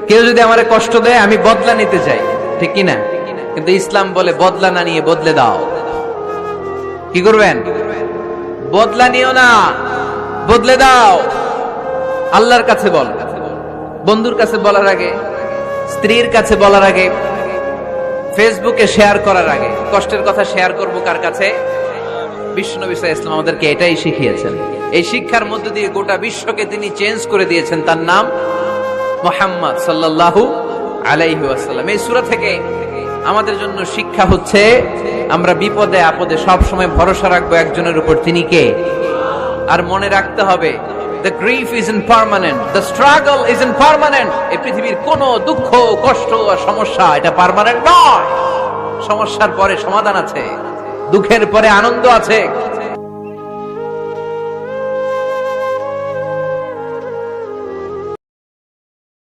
কেউ যদি আমারে কষ্ট দেয় আমি বদলা নিতে চাই, ঠিক কি না? কিন্তু ইসলাম বলে বদলা না নিয়ে বদলে দাও। কি করবেন? বদলা নিও না, বদলে দাও। আল্লাহর কাছে বল, বন্ধুর কাছে বলার আগে, স্ত্রীর কাছে বলার আগে, ফেসবুকে শেয়ার করার আগে কষ্টের কথা শেয়ার করব কার কাছে? বিশ্বনবী সাল্লাল্লাহু আলাইহি ওয়াসাল্লাম আমাদেরকে এটাই শিখিয়েছেন। এই শিক্ষার মধ্য দিয়ে গোটা বিশ্বকে তিনি চেঞ্জ করে দিয়েছেন। তার নাম মুহাম্মদ সাল্লাল্লাহু আলাইহি ওয়াসাল্লাম। এই সূরা থেকে আমাদের জন্য শিক্ষা হচ্ছে আমরা বিপদে আপদে সব সময় ভরসা রাখবো একজনের উপর, তিনি কে? আর মনে রাখতে হবে the grief isn't permanent, the struggle isn't permanent. এই পৃথিবীর কোন দুঃখ কষ্ট আর সমস্যা এটা পার্মানেন্ট নয়। সমস্যার পরে সমাধান আছে, দুঃখের পরে আনন্দ আছে।